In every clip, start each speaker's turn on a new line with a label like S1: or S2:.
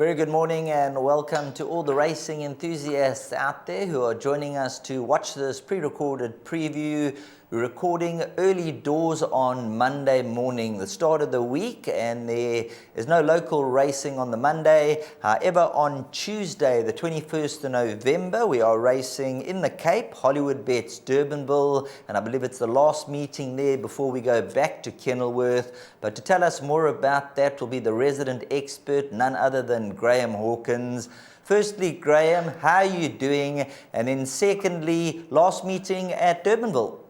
S1: Very good morning and welcome to all the racing enthusiasts out there who are joining us to watch this pre-recorded preview. We're recording early doors on Monday morning, the start of the week, and there is no local racing on the Monday. However, on Tuesday, the 21st of November, we are racing in the Cape, Hollywoodbets Durbanville, and I believe it's the last meeting there before we go back to Kenilworth. But to tell us more about that will be the resident expert, none other than Graham Hawkins. Firstly, Graham, how are you doing? And then secondly, last meeting at Durbanville.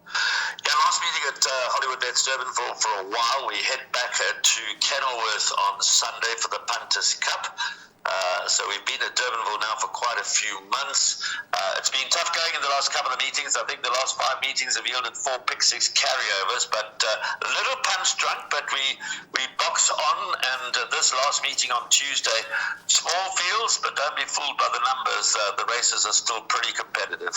S2: Last meeting at Hollywoodbets Durbanville for a while. We head back to Kenilworth on Sunday for the Punters Cup. So we've been at Durbanville now for quite a few months. It's been tough going in the last couple of meetings. I think the last 5 meetings have yielded 4 pick-6 carryovers, but a little punch drunk, but we box on, and this last meeting on Tuesday, small fields, but don't be fooled by the numbers. The races are still pretty competitive.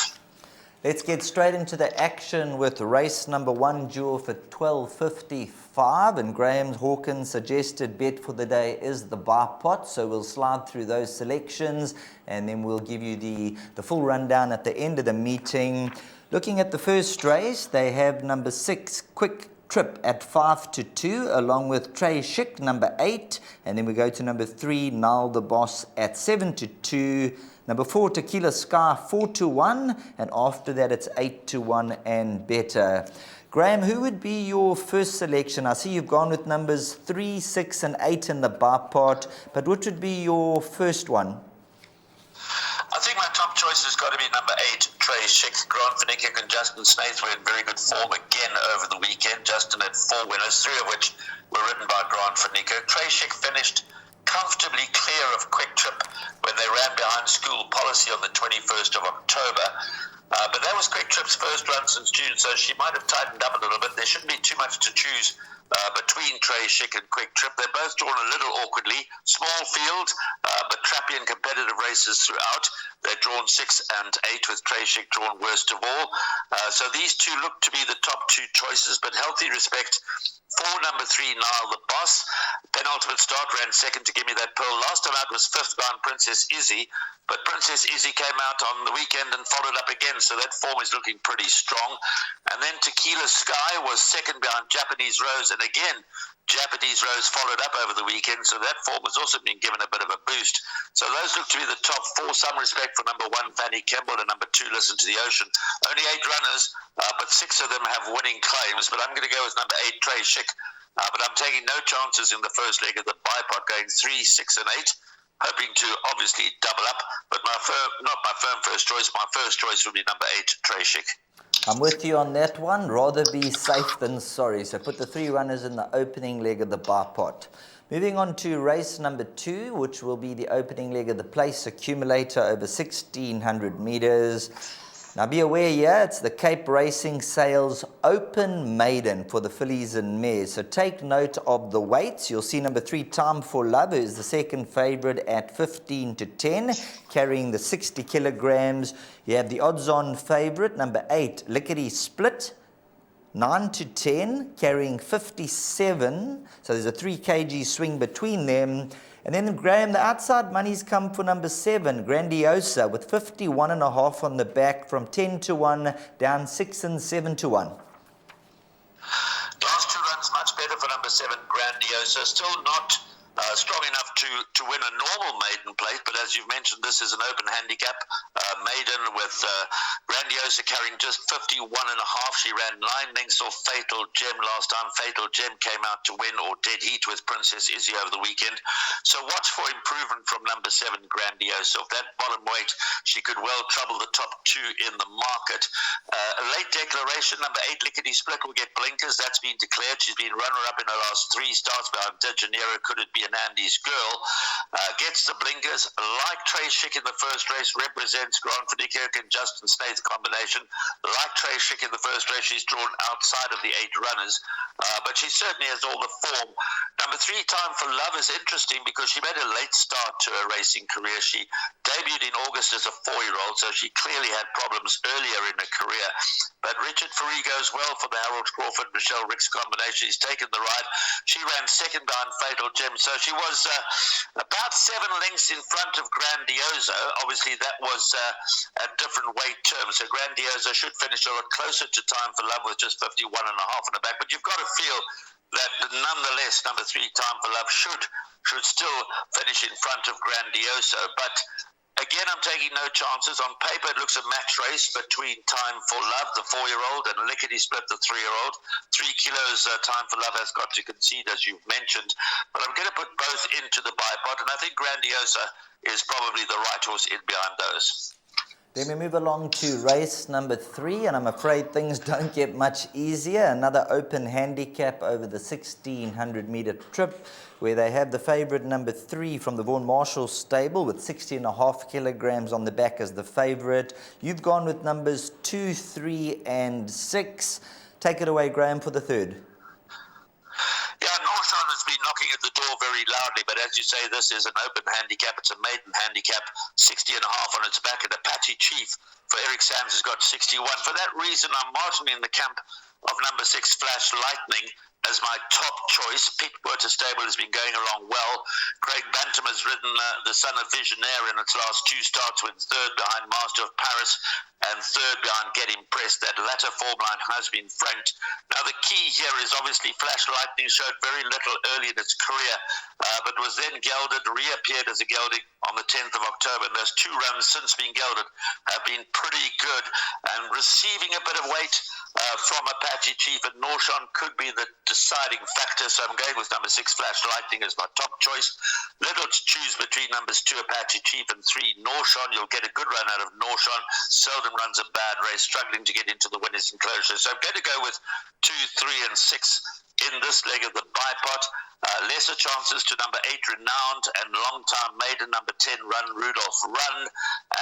S1: Let's get straight into the action with race number 1 due for 12.55, and Graham Hawkins' suggested bet for the day is the bar pot, so we'll slide through those selections and then we'll give you the full rundown at the end of the meeting. Looking at the first race, they have number 6 Quick Trip at 5-2, along with Trey Schick, number 8, and then we go to number 3 Nile the Boss at 7-2. Number 4, Tequila Sky, 4-1, and after that it's 8-1 and better. Graham, who would be your first selection? I see you've gone with numbers 3, 6, and 8 in the bar part, but which would be your first one?
S2: I think my top choice has got to be number 8, Trey Schick. Grant Van Niekerk and Justin Snaith were in very good form again over the weekend. Justin had 4 winners, 3 of which were ridden by Grant Van Niekerk. Trey Schick finished comfortably clear of Quick Trip when they ran behind school policy on the 21st of October. But that was Quick Trip's first run since June, so she might have tightened up a little bit. There shouldn't be too much to choose between Trey Schick and Quick Trip. They're both drawn a little awkwardly. Small field, but trappy and competitive races throughout. They're drawn 6 and 8, with Trey Schick drawn worst of all. So these two look to be the top 2 choices, but healthy respect for number 3, Nile the Boss. Penultimate start, ran second to Give Me That Pearl. Last time out was 5th behind Princess Izzy, but Princess Izzy came out on the weekend and followed up again, so that form is looking pretty strong. And then Tequila Sky was second behind Japanese Rose, and again, Japanese Rose followed up over the weekend, so that form has also been given a bit of a boost. So those look to be the top 4. Some respect for number 1, Fanny Campbell, and number 2, Listen to the Ocean. Only 8 runners, but 6 of them have winning claims, but I'm going to go with number 8, Trey Schick. But I'm taking no chances in the first leg of the bipod, going 3, 6, and 8, hoping to obviously double up. But not my firm first choice. My first choice would be number 8, Trey Schick.
S1: I'm with you on that one. Rather be safe than sorry. So put the 3 runners in the opening leg of the bar pot. Moving on to race number 2, which will be the opening leg of the place accumulator over 1,600 meters. Now be aware here, it's the Cape Racing Sales Open Maiden for the fillies and mares. So take note of the weights. You'll see number 3, Time for Love, is the second favorite at 15-10, carrying the 60 kilograms. You have the odds-on favorite, number 8, Lickety Split, 9-10, carrying 57. So there's a 3 kg swing between them. And then, Graham, the outside money's come for number 7, Grandiosa, with 51.5 on the back, from 10-1 down 6 and 7-1.
S2: Last 2 runs much better for number 7, Grandiosa. Still not strong enough to win a normal maiden plate, but as you've mentioned, this is an open handicap maiden with Grandiosa carrying just 51.5. She ran 9 lengths off Fatal Gem last time. Fatal Gem came out to win, or dead heat, with Princess Izzy over the weekend. So watch for improvement from number 7, Grandiosa. Off that bottom weight, she could well trouble the top 2 in the market. A late declaration, number 8, Lickety Split, will get blinkers. That's been declared. She's been runner-up in her last 3 starts behind De Janeiro. Could it be an Andy's girl? Gets the blinkers. Like Trey Schick in the first race, represents Grant Van Niekerk and Justin Snaith combination. Like Trey Schick in the first race, she's drawn outside of the 8 runners, but she certainly has all the form. Number 3, Time for Love, is interesting because she made a late start to her racing career. She debuted in August as a 4-year-old, so she clearly had problems earlier in her career. But Richard Faree goes well for the Harold Crawford Michelle Ricks combination. He's taken the ride. She ran second behind Fatal Gem, so she was about 7 lengths in front of Grandioso. Obviously, that was a different weight term, so Grandioso should finish a lot closer to Time for Love with just 51.5 in the back. But you've got to feel that nonetheless, number 3, Time for Love, should still finish in front of Grandioso. But again, I'm taking no chances. On paper, it looks a match race between Time for Love, the 4-year-old, and Lickety Split, the 3-year-old. 3 kilos Time for Love has got to concede, as you've mentioned. But I'm going to put both into the buy pot, and I think Grandioso is probably the right horse in behind those.
S1: Then we move along to race number 3, and I'm afraid things don't get much easier. Another open handicap over the 1,600-meter trip, where they have the favourite number 3 from the Vaughan Marshall stable with 60.5 kilograms on the back as the favourite. You've gone with numbers 2, 3, and 6. Take it away, Graham, for the third.
S2: Has been knocking at the door very loudly, but as you say, this is an open handicap. It's a maiden handicap, 60.5 on its back, and Apache Chief for Eric Sands has got 61. For that reason, I'm marginally in the camp of number 6, Flash Lightning, as my top choice. Pete Porter stable has been going along well. Craig Bantam has ridden the Son of Visionaire in its last 2 starts, with third behind Master of Paris and third behind Get Impressed. That latter form line has been franked. Now, the key here is obviously Flash Lightning showed very little early in its career, but was then gelded, reappeared as a gelding on the 10th of October. And those 2 runs since being gelded have been pretty good, and receiving a bit of weight from Apache Chief and Norshon could be the deciding factor. So I'm going with number 6, Flash Lightning, as my top choice. Little to choose between numbers 2, Apache Chief, and 3, Norshon. You'll get a good run out of Norshon. Seldom runs a bad race, struggling to get into the winner's enclosure. So I'm going to go with 2, 3, and 6 in this leg of the buy pot. Lesser chances to number 8, Renowned, and long-time maiden number 10, Run Rudolph Run.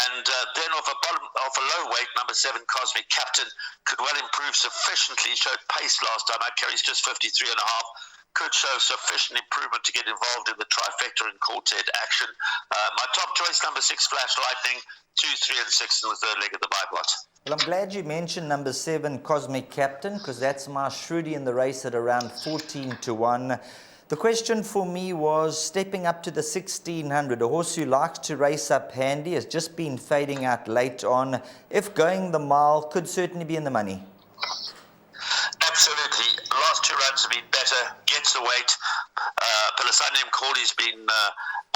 S2: And then off a low weight, number 7, Cosmic Captain, could well improve sufficiently. Showed pace last time out, carries just 53.5. Could show sufficient improvement to get involved in the trifecta and quartet action. My top choice, number 6, Flash Lightning, 2, 3, and 6 in the third leg of the buy pot.
S1: Well, I'm glad you mentioned number 7, Cosmic Captain, because that's my Shruti in the race at around 14-1. The question for me was stepping up to the 1,600. A horse who likes to race up handy has just been fading out late on. If going the mile, could certainly be in the money.
S2: Absolutely. The last 2 runs have been better, gets the weight. Pelisanium Corley's been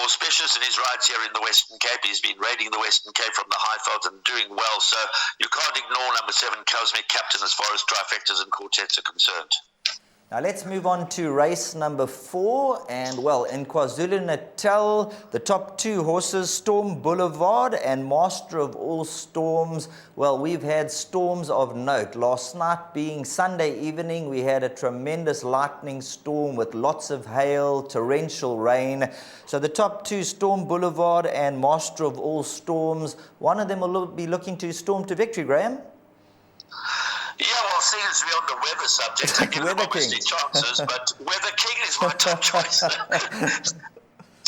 S2: auspicious in his rides here in the Western Cape. He's been raiding the Western Cape from the Highveld and doing well. So you can't ignore number 7, Cosmic Captain, as far as trifectas and quartets are concerned.
S1: Now let's move on to race number 4, and well, in KwaZulu-Natal, the top 2 horses, Storm Boulevard and Master of All Storms. Well, we've had storms of note. Last night being Sunday evening, we had a tremendous lightning storm with lots of hail, torrential rain. So the top 2, Storm Boulevard and Master of All Storms, one of them will be looking to storm to victory, Graham.
S2: Yeah, well, seeing as we're on the weather subject, I give them obviously chances, but Weather King is my top choice.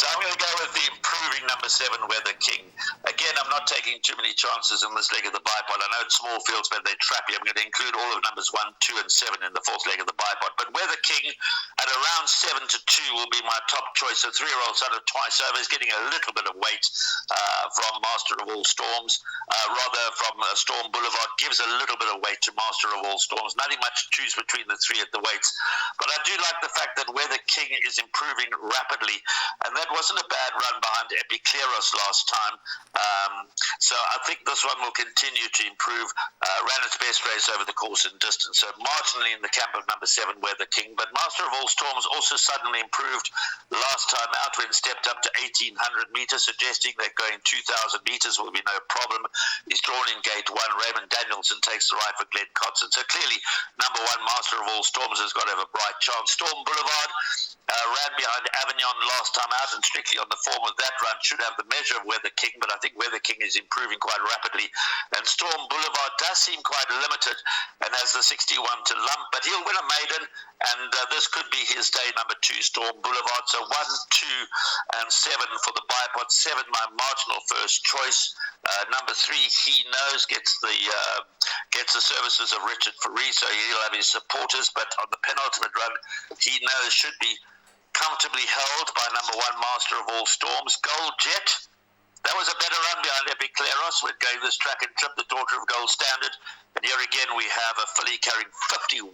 S2: So I'm going to go with the improving number 7, Weather King. Again, I'm not taking too many chances in this leg of the bipod. I know it's small fields, but they're trappy. I'm going to include all of numbers 1, 2, and 7 in the 4th leg of the bipod. But Weather King at around 7-2 will be my top choice. A 3-year-old son of Twice Over is getting a little bit of weight from Master of All Storms. Rather, from Storm Boulevard gives a little bit of weight to Master of All Storms. Nothing much to choose between the 3 at the weights. But I do like the fact that Weather King is improving rapidly. And that wasn't a bad run behind Epicleros last time. So I think this one will continue to improve. Ran its best race over the course and distance. So marginally in the camp of number 7, Weather King. But Master of All Storms also suddenly improved last time out when stepped up to 1,800 meters, suggesting that going 2,000 meters will be no problem. He's drawn in gate 1. Raymond Danielson takes the ride for Glenn Cotson. So clearly, number 1, Master of All Storms, has got to have a bright chance. Storm Boulevard ran behind Avignon last time out, and strictly on the form of that run should have the measure of Weather King, but I think Weather King is improving improving quite rapidly. And Storm Boulevard does seem quite limited and has the 61 to lump, but he'll win a maiden, and this could be his day, number 2, Storm Boulevard. So 1, 2, and 7 for the bipod. 7, my marginal first choice. Number 3, He Knows, gets the services of Richard Faree, so he'll have his supporters, but on the penultimate run, He Knows should be comfortably held by number 1, Master of All Storms. Gold Jet, that was a better run behind Epic Kleros when going this track and trip, the daughter of Gold Standard. And here again we have a filly carrying 51.5,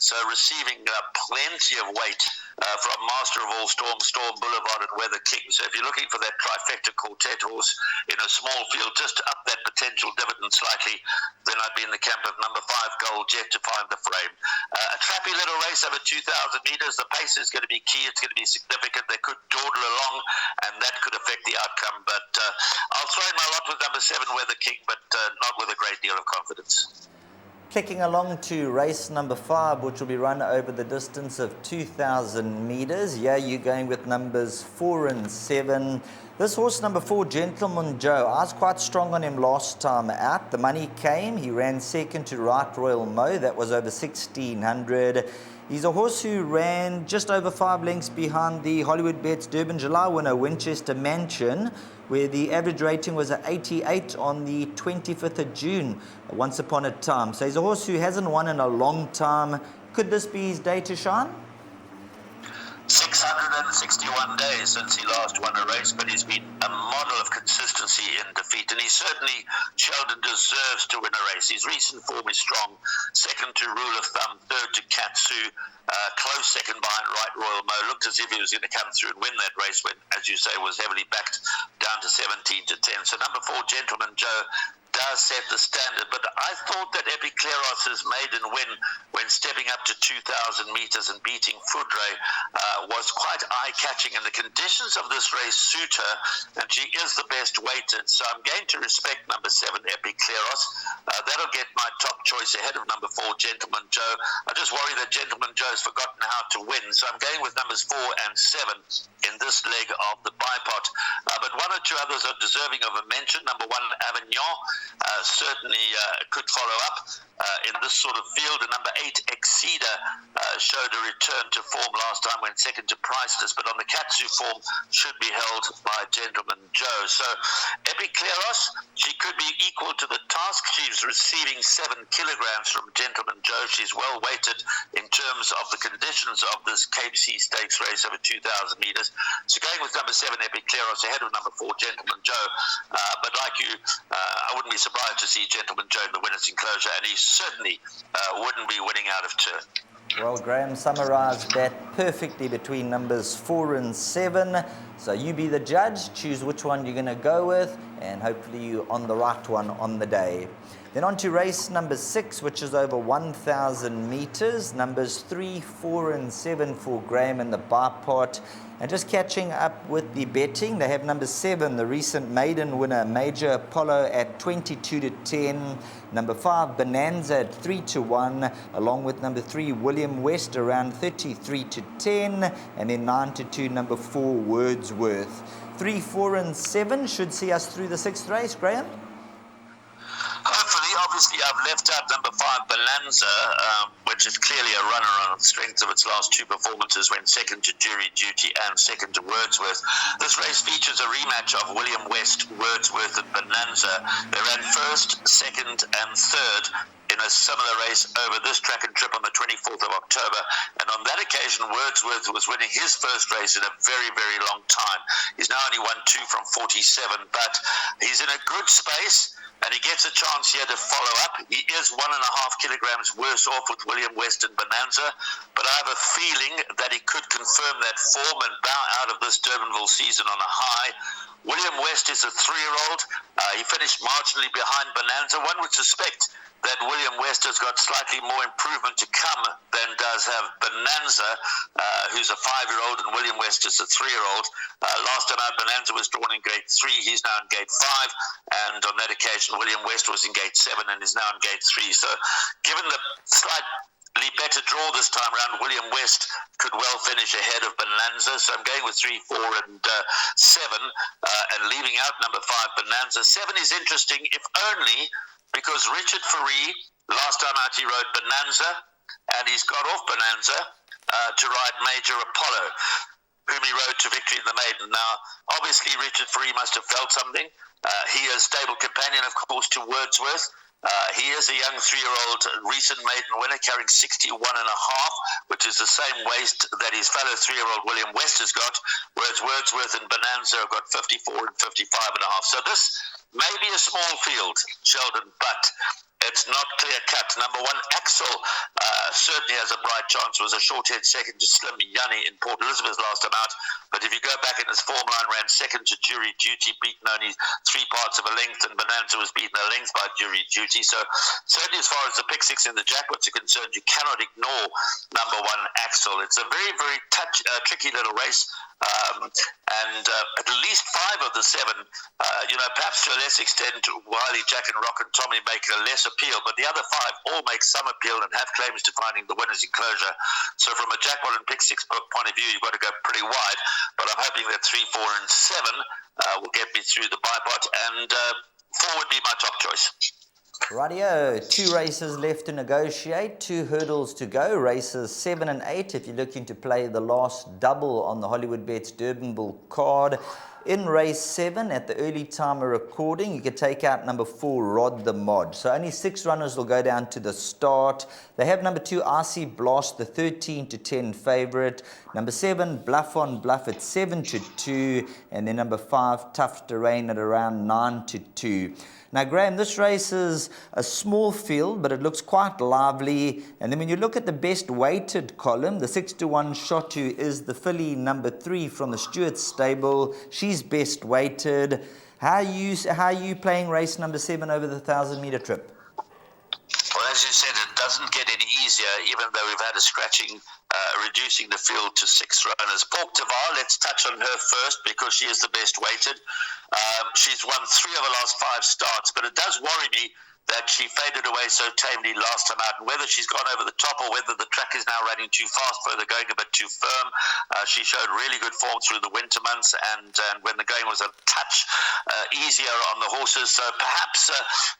S2: so receiving plenty of weight from Master of All Storms, Storm Boulevard and Weather King. So if you're looking for that trifecta quartet horse in a small field just to up that potential dividend slightly, then I'd be in the camp of number 5, Gold Jet, to find the frame. A trappy little race over 2,000 metres. The pace is going to be key. It's going to be significant. They could dawdle along, and that could affect the outcome. But I'll throw in my lot with number 7, Weather King, but not with a great deal of confidence.
S1: Clicking along to race number 5, which will be run over the distance of 2,000 metres. Yeah, you're going with numbers 4 and 7. This horse, number 4, Gentleman Joe, I was quite strong on him last time out. The money came. He ran second to Right Royal Mo. That was over 1,600. He's a horse who ran just over 5 lengths behind the Hollywoodbets Durbanville winner, Winchester Mansion, where the average rating was at 88 on the 25th of June, once upon a time. So he's a horse who hasn't won in a long time. Could this be his day to shine?
S2: 661 days since he last won a race, but he's been a model of consistency in defeat, and he certainly, Sheldon, deserves to win a race. His recent form is strong. Second to Rule of Thumb, third to Katsu, close second behind Right Royal Mo. Looked as if he was going to come through and win that race when, as you say, was heavily backed down to 17 to 10. So number 4, Gentleman Joe, does set the standard, but I thought that Epic Kleros' maiden win when stepping up to 2,000 metres and beating Foudre was quite eye-catching, and the conditions of this race suit her, and she is the best weighted, so I'm going to respect number 7, Epic Kleros. That'll get my top choice ahead of number 4, Gentleman Joe. I just worry that Gentleman Joe's forgotten how to win, so I'm going with numbers 4 and 7 in this leg of the bipod. But 1 or 2 others are deserving of a mention. Number 1, Avignon, certainly could follow up in this sort of field. And number 8, Exceeder, showed a return to form last time, went second to Priceless, but on the Katsu form should be held by Gentleman Joe. So Epic Kleros, she could be equal to the task. She's receiving 7 kilograms from Gentleman Joe. She's well weighted in terms of the conditions of this Cape Sea Stakes race over 2,000 metres. So going with number 7, Epic Kleros, ahead of number 4, Gentleman Joe. But like you, I wouldn't be surprised to see Gentleman Joe in the winner's enclosure, and he certainly wouldn't be winning out of turn.
S1: Well, Graham summarised that perfectly between numbers 4 and 7. So you be the judge, choose which one you're going to go with, and hopefully you're on the right one on the day. Then on to race number 6, which is over 1,000 metres. Numbers 3, 4 and 7 for Graham in the bipod. And just catching up with the betting, they have number 7, the recent maiden winner, Major Apollo, at 22 to 10. Number 5, Bonanza at 3 to 1, along with number 3, William West, around 33 to 10. And then 9 to 2, number 4, Wordsworth. 3, 4 and 7 should see us through the 6th race, Graham?
S2: Hopefully. Obviously, I've left out number 5, Bonanza, which is clearly a runner on the strength of its last 2 performances, went second to Jury Duty and second to Wordsworth. This race features a rematch of William West, Wordsworth and Bonanza. They ran first, second and third in a similar race over this track and trip on the 24th of October. And on that occasion, Wordsworth was winning his first race in a very, very long time. He's now only won 2 from 47, but he's in a good space, and he gets a chance here to follow up. He is 1.5 kilograms worse off with William West and Bonanza, but I have a feeling that he could confirm that form and bow out of this Durbanville season on a high. William West is a 3-year-old. He finished marginally behind Bonanza. One would suspect that William West has got slightly more improvement to come than does have Bonanza, who's a 5-year-old, and William West is a 3-year-old. Last time out, Bonanza was drawn in gate 3. He's now in gate 5, and on that occasion, William West was in gate 7 and is now in gate 3. So given the slight better draw this time around. William West could well finish ahead of Bonanza, so I'm going with 3, 4, and 7, and leaving out number 5, Bonanza. 7 is interesting, if only because Richard Faree, last time out he rode Bonanza, and he's got off Bonanza to ride Major Apollo, whom he rode to victory in the maiden. Now, obviously, Richard Faree must have felt something. He is stable companion, of course, to Wordsworth. He is a young 3-year-old recent maiden winner carrying 61.5, which is the same waist that his fellow 3-year-old William West has got, whereas Wordsworth and Bonanza have got 54 and 55.5. So this may be a small field, Sheldon, but it's not clear-cut. Number 1, Axel, certainly has a bright chance. Was a short-head second to Slim Yanni in Port Elizabeth last time out. But if you go back in his form line, ran second to Jury Duty, beaten only 3 parts of a length, and Bonanza was beaten a length by Jury Duty. So certainly as far as the pick 6 in the jackpots are concerned, you cannot ignore number 1, Axel. It's a very, very tricky little race. And at least 5 of the 7, perhaps to a less extent, Wiley, Jack and Rock and Tommy make a less appeal, but the other 5 all make some appeal and have claims to finding the winner's enclosure. So from a jackpot and pick 6 point of view, you've got to go pretty wide, but I'm hoping that 3, 4 and 7 will get me through the bipod, and 4 would be my top choice.
S1: Rightio, 2 races left to negotiate, 2 hurdles to go. Races 7 and 8 if you're looking to play the last double on the Hollywoodbets Durbanville card. In race 7, at the early time of recording, you could take out number 4, Rod the Mod. So only 6 runners will go down to the start. They have number 2, RC Blast, the 13-10 favourite. Number 7, Bluff on Bluff at 7-2. And then number 5, Tough Terrain at around 9-2. Now, Graham, this race is a small field, but it looks quite lively. And then when you look at the best weighted column, the 6-1 Shotu is the filly number 3 from the Stewart stable. She's best weighted. How are you playing race number 7 over the 1,000-metre trip?
S2: Well, as you said, it doesn't get any easier, even though we've had a scratching, reducing the field to 6 runners. Pork Tavar, let's touch on her first because she is the best weighted. She's won 3 of her last 5 starts, but it does worry me that she faded away so tamely last time out, and whether she's gone over the top or whether the track is now running too fast for her, going a bit too firm. She showed really good form through the winter months, and when the going was a touch easier on the horses. So perhaps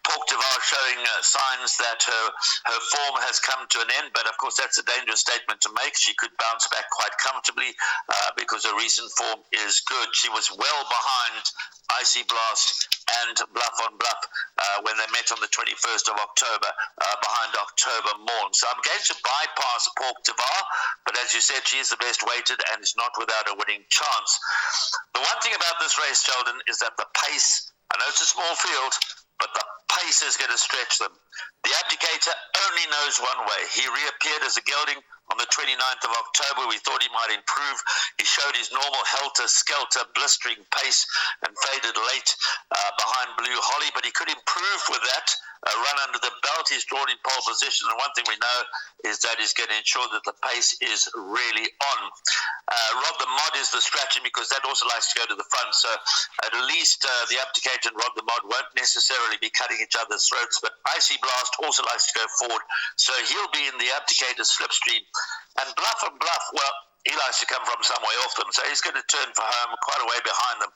S2: Pork Tavar showing signs that her form has come to an end, but of course that's a dangerous statement to make. She could bounce back quite comfortably because her recent form is good. She was well behind Icy Blast and Bluff on Bluff when they met on the 21st of October, behind October Morn. So I'm going to bypass Pork Tavar, but as you said, she is the best weighted and is not without a winning chance. The one thing about this race, Sheldon, is that the pace, I know it's a small field, but the pace is going to stretch them. The Abdicator only knows one way. He reappeared as a gelding on the 29th of October. We thought he might improve. He showed his normal helter-skelter, blistering pace and faded late behind Blue Holly, but he could improve with that. Run under the belt, he's drawn in pole position, and one thing we know is that he's going to ensure that the pace is really on. Rod the Mod is the scratching because that also likes to go to the front, so at least the Abdicator and Rod the Mod won't necessarily be cutting each other's throats, but Icy Blast also likes to go forward, so he'll be in the Abdicator's slipstream. And Bluff and Bluff, well, he likes to come from some way off them, so he's going to turn for home quite a way behind them.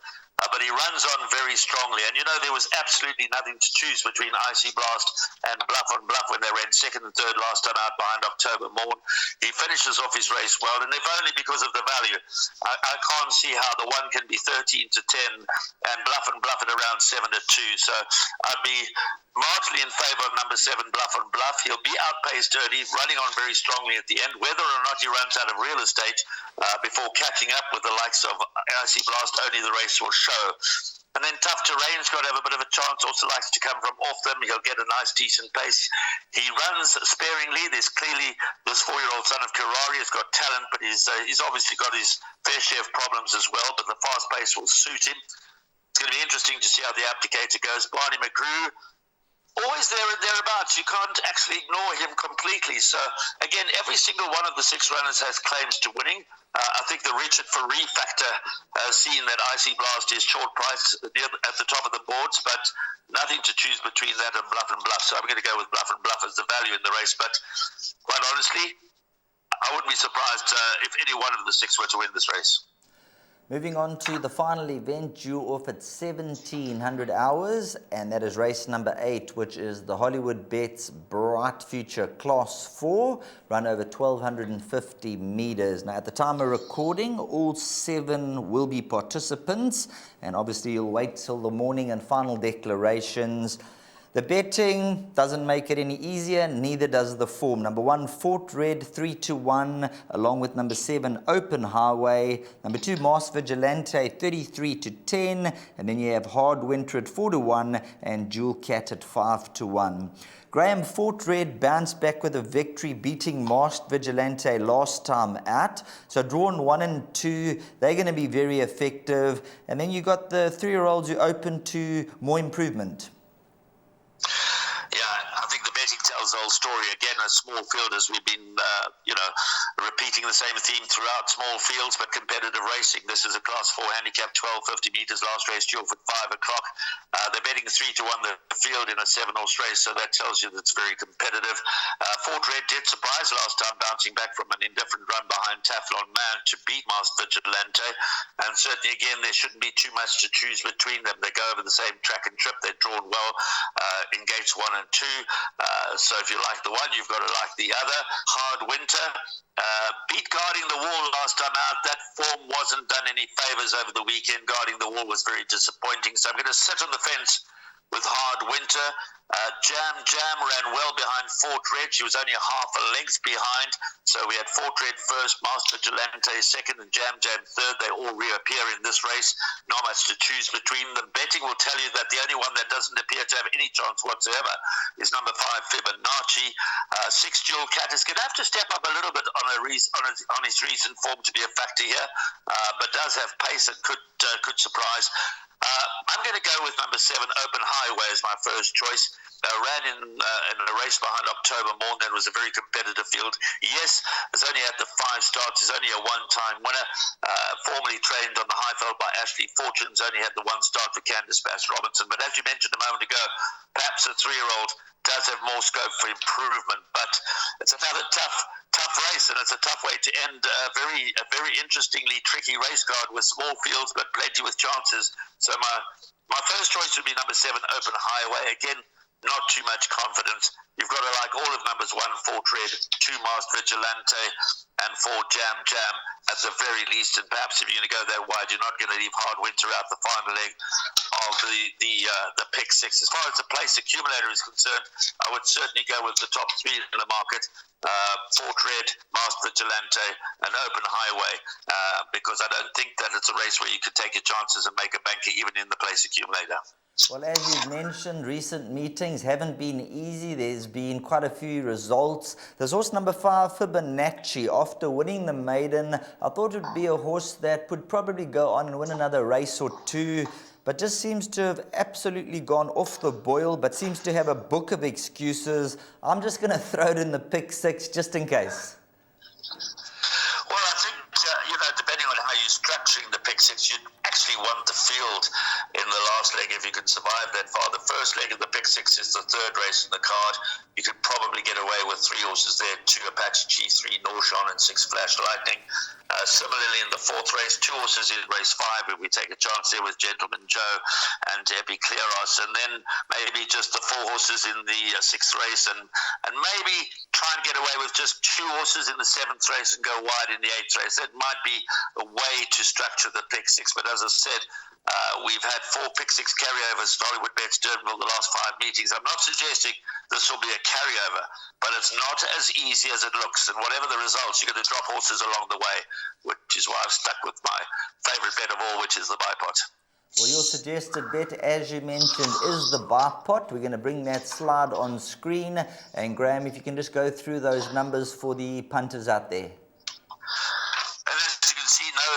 S2: But he runs on very strongly. And, there was absolutely nothing to choose between Icy Blast and Bluff on Bluff when they ran 2nd and 3rd last time out behind October Morn. He finishes off his race well, and if only because of the value. I can't see how the one can be 13-10 and Bluff and Bluff at around 7-2. So I'd be marginally in favour of number 7, Bluff on Bluff. He'll be outpaced early, running on very strongly at the end. Whether or not he runs out of real estate before catching up with the likes of Icy Blast, only the race will show. And then Tough Terrain's got to have a bit of a chance, also likes to come from off them. He'll get a nice, decent pace. He runs sparingly. There's clearly this 4-year-old son of Karari has got talent, but he's obviously got his fair share of problems as well, but the fast pace will suit him. It's going to be interesting to see how the Abdicator goes. Barney McGrew, always there and thereabouts. You can't actually ignore him completely. So, again, every single one of the 6 runners has claims to winning. I think the Richard Faree factor, seeing that Icy Blast is short priced at the top of the boards, but nothing to choose between that and Bluff and Bluff. So I'm going to go with Bluff and Bluff as the value in the race. But quite honestly, I wouldn't be surprised if any one of the 6 were to win this race.
S1: Moving on to the final event, due off at 1700 hours, and that is race number 8, which is the Hollywoodbets Bright Future Class 4, run over 1250 meters. Now, at the time of recording, all 7 will be participants, and obviously you'll wait till the morning and final declarations. The betting doesn't make it any easier, neither does the form. Number 1, Fort Red, 3-1, along with number 7, Open Highway. Number 2, Masked Vigilante, 33-10. And then you have Hard Winter at 4-1 and Jewel Cat at 5-1. Graham, Fort Red bounced back with a victory, beating Masked Vigilante last time out. So drawn 1 and 2, they're going to be very effective. And then you got the 3-year-olds who open to more improvement.
S2: Tells the whole story. Again, a small field, as we've been, repeating the same theme throughout. Small fields, but competitive racing. This is a Class 4 handicap, 1250 meters. Last race due off at 5 o'clock. They're betting 3-1 the field in a 7-horse race, so that tells you that it's very competitive. Fort Red did surprise last time, bouncing back from an indifferent run behind Teflon Man to beat Masked Vigilante. And certainly, again, there shouldn't be too much to choose between them. They go over the same track and trip. They're drawn well in gates 1 and 2. So if you like the one, you've got to like the other. Hard Winter beat Guarding the Wall last time out. That form wasn't done any favors over the weekend. Guarding the Wall was very disappointing. So I'm going to sit on the fence with Hard Winter. Jam ran well behind Fort Red. She was only a half a length behind. So we had Fort Red first, Masked Vigilante second, and Jam third. They all reappear in this race. Not much to choose between them. Betting will tell you that the only one that doesn't appear to have any chance whatsoever is number 5, Fibonacci. 6, Jewel Cat is going to have to step up a little bit on his recent form to be a factor here, but does have pace that could surprise. I'm going to go with number 7, Open Highway, as my first choice. Ran in a race behind October Morn. That was a very competitive field. Yes, has only had the 5 starts. Is only a one-time winner. Formerly trained on the Highveld by Ashley Fortunes. Only had the 1 start for Candice Bass Robinson. But as you mentioned a moment ago, perhaps a 3-year-old does have more scope for improvement. But it's another tough race, and it's a tough way to end a very interestingly tricky race card with small fields but plenty with chances. So my first choice would be number 7, Open Highway. Again, not too much confidence. You've got to like all of numbers 1, Fort Red, 2, Masked Vigilante, and 4, Jam at the very least. And perhaps if you're going to go that wide, you're not going to leave Hard Winter out the final leg of the pick 6. As far as the place accumulator is concerned, I would certainly go with the top 3 in the market. Fort Red, Masked Vigilante, and Open Highway, because I don't think that it's a race where you could take your chances and make a banker even in the place accumulator.
S1: Well, as you've mentioned, recent meetings haven't been easy. There's been quite a few results. There's horse number 5, Fibonacci. After winning the maiden, I thought it would be a horse that would probably go on and win another race or 2, but just seems to have absolutely gone off the boil, but seems to have a book of excuses. I'm just going to throw it in the pick 6 just in case.
S2: Well, I think, depending on how you're structuring the pick 6, you'd actually want the field in the last leg if you can survive that far. The first leg of the pick 6 is the 3rd race in the card. You could probably get away with 3 horses there, 2 Apache Chief, 3 Norshan, and 6 Flash Lightning. Similarly, in the 4th race, 2 horses in race 5, if we take a chance there with Gentleman Joe and Epi Clearos, and then maybe just the 4 horses in the 6th race, and maybe try and get away with just 2 horses in the 7th race and go wide in the 8th race. That might be a way to structure the pick 6, but as I said, we've had 4 pick 6 carryovers at Hollywoodbets Durbanville the last 5 meetings. I'm not suggesting this will be a carryover, but it's not as easy as it looks. And whatever the results, you're going to drop horses along the way, which is why I've stuck with my favourite bet of all, which is the bipot.
S1: Well, your suggested bet, as you mentioned, is the bipot. We're going to bring that slide on screen. And Graham, if you can just go through those numbers for the punters out there.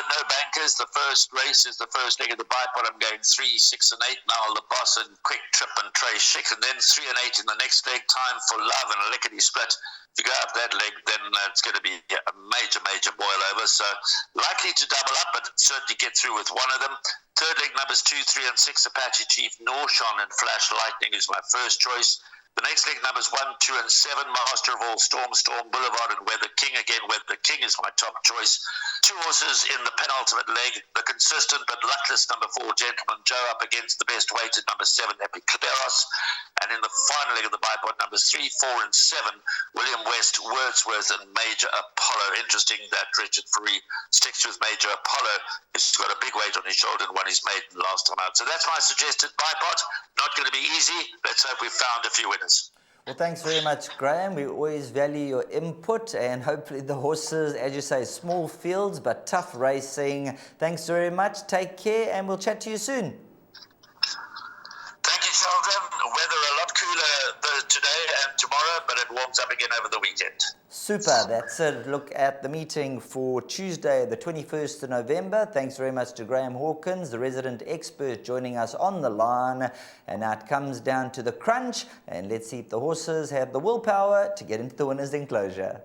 S2: No bankers. The first race is the first leg of the bipod. I'm going 3, 6, and 8 now. The Boss and Quick Trip and Trey Schick, and then 3 and 8 in the next leg. Time for Love and a lickety split. If you go up that leg, then it's going to be a major boil over. So likely to double up, but certainly get through with one of them. Third leg numbers 2, 3, and 6. Apache Chief, Norshan, and Flash Lightning is my first choice. The next leg, numbers 1, 2, and 7, Master of All, Storm Boulevard, and Weather King. Again, Weather King is my top choice. 2 horses in the penultimate leg, the consistent but luckless number 4, Gentleman Joe, up against the best weighted number 7, Epicleros. And in the final leg of the bipod, numbers 3, 4, and 7, William West, Wordsworth, and Major Apollo. Interesting that Richard Free sticks with Major Apollo. He's got a big weight on his shoulder and won his maiden last time out. So that's my suggested bipod. Not going to be easy. Let's hope we've found a few winners.
S1: Well, thanks very much, Graham. We always value your input, and hopefully the horses, as you say, small fields but tough racing. Thanks very much. Take care, and we'll chat to you soon.
S2: Thank you, Sheldon. Weather a lot cooler today and tomorrow, but it warms up again over the weekend.
S1: Super. That's a look at the meeting for Tuesday, the 21st of November. Thanks very much to Graham Hawkins, the resident expert, joining us on the line. And now it comes down to the crunch, and let's see if the horses have the willpower to get into the winner's enclosure.